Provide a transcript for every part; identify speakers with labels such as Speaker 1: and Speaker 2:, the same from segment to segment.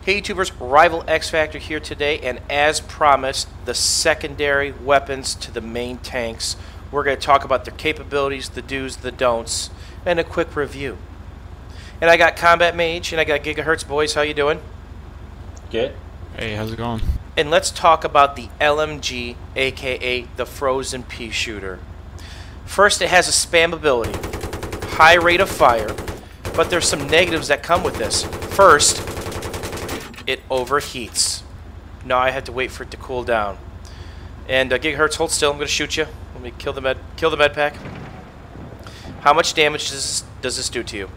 Speaker 1: Hey YouTubers, Rival X Factor here today, and as promised, the secondary weapons to the main tanks. We're going to talk about their capabilities, the do's, the don'ts, and a quick review. And I got Combat Mage, and I got Gigahertz. Boys, how you doing?
Speaker 2: Good.
Speaker 3: Hey, how's it going?
Speaker 1: And let's talk about the LMG, aka the Frozen Pea Shooter. First, it has a spam ability, high rate of fire, but there's some negatives that come with this. First, it overheats. Now I have to wait for it to cool down. And Gigahertz, hold still. I'm going to shoot you. Let me kill the med pack. How much damage does this do to you?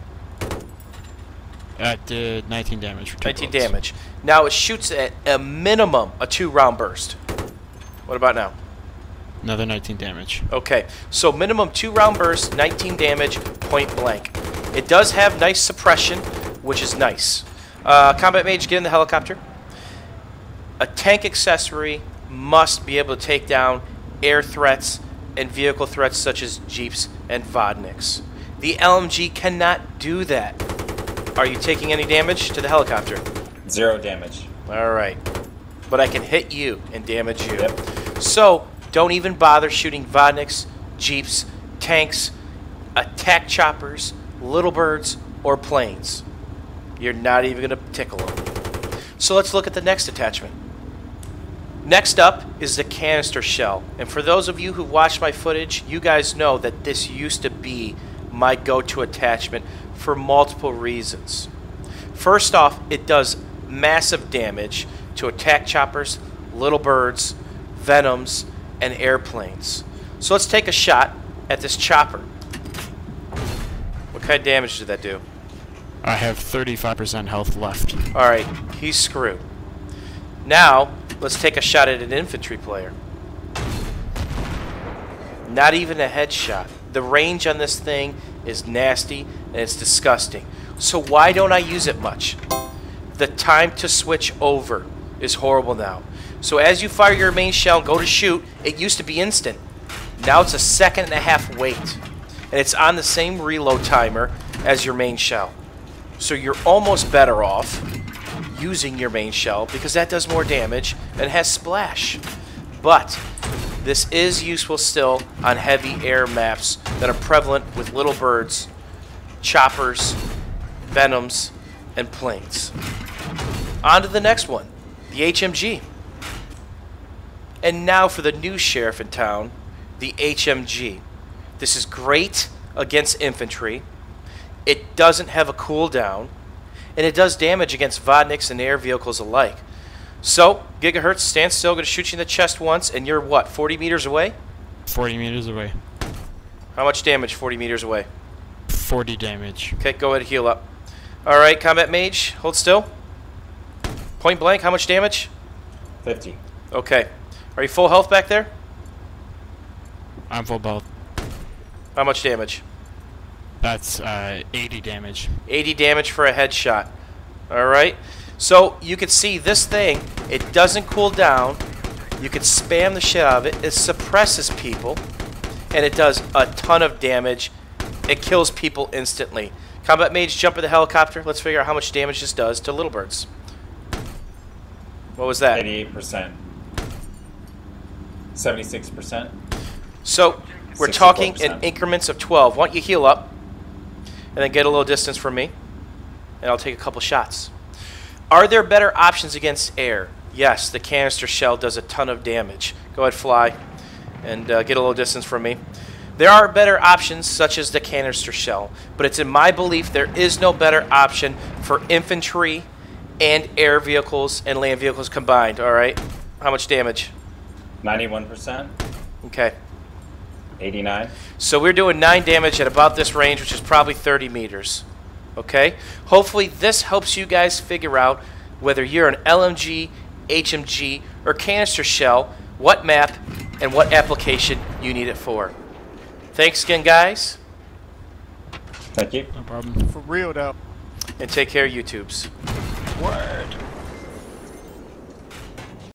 Speaker 3: That did 19 damage for 2
Speaker 1: 19
Speaker 3: bullets.
Speaker 1: damage. Now it shoots at a minimum a 2-round burst. What about now?
Speaker 3: Another 19 damage.
Speaker 1: Okay, so minimum 2-round burst, 19 damage, point blank. It does have nice suppression, which is nice. Combat Mage, get in the helicopter. A tank accessory must be able to take down air threats and vehicle threats such as Jeeps and Vodniks. The LMG cannot do that. Are you taking any damage to the helicopter?
Speaker 2: 0 damage.
Speaker 1: Alright. But I can hit you and damage you.
Speaker 2: Yep.
Speaker 1: So, don't even bother shooting Vodniks, Jeeps, tanks, attack choppers, little birds, or planes. You're not even going to tickle them. So let's look at the next attachment. Next up is the canister shell. And for those of you who watched my footage, you guys know that this used to be my go-to attachment for multiple reasons. First off, it does massive damage to attack choppers, little birds, venoms, and airplanes. So let's take a shot at this chopper. What kind of damage did that do?
Speaker 3: I have 35% health left.
Speaker 1: Alright, he's screwed. Now, let's take a shot at an infantry player. Not even a headshot. The range on this thing is nasty and it's disgusting. So why don't I use it much? The time to switch over is horrible now. So as you fire your main shell and go to shoot, it used to be instant. Now it's a 1.5 second wait. And it's on the same reload timer as your main shell. So you're almost better off using your main shell because that does more damage and has splash. But this is useful still on heavy air maps that are prevalent with little birds, choppers, venoms, and planes. On to the next one, the HMG. And now for the new sheriff in town, the HMG. This is great against infantry. It doesn't have a cooldown, and it does damage against Vodniks and air vehicles alike. So, Gigahertz, stand still, going to shoot you in the chest once, and you're what, 40 meters away?
Speaker 3: 40 meters away.
Speaker 1: How much damage 40 meters away?
Speaker 3: 40 damage.
Speaker 1: Okay, go ahead and heal up. Alright, Combat Mage, hold still. Point blank, how much damage?
Speaker 2: 50.
Speaker 1: Okay. Are you full health back there?
Speaker 3: I'm full health.
Speaker 1: How much damage?
Speaker 3: That's 80 damage.
Speaker 1: 80 damage for a headshot. Alright. So you can see this thing, it doesn't cool down. You can spam the shit out of it. It suppresses people. And it does a ton of damage. It kills people instantly. Combat Mage, jump in the helicopter. Let's figure out how much damage this does to little birds. What was that?
Speaker 2: 88%. 76%.
Speaker 1: So we're
Speaker 2: 64%.
Speaker 1: talking in increments of 12. Why don't you heal up? And then get a little distance from me. And I'll take a couple shots. Are there better options against air? Yes, the canister shell does a ton of damage. Go ahead, fly, and get a little distance from me. There are better options, such as the canister shell, but it's in my belief there is no better option for infantry and air vehicles and land vehicles combined, all right? How much damage?
Speaker 2: 91%.
Speaker 1: Okay.
Speaker 2: 89.
Speaker 1: So we're doing 9 damage at about this range, which is probably 30 meters. Okay? Hopefully this helps you guys figure out whether you're an LMG, HMG, or canister shell, what map and what application you need it for. Thanks again, guys.
Speaker 2: Thank you.
Speaker 3: No problem.
Speaker 4: For real though.
Speaker 1: And take care, YouTubes.
Speaker 4: Word.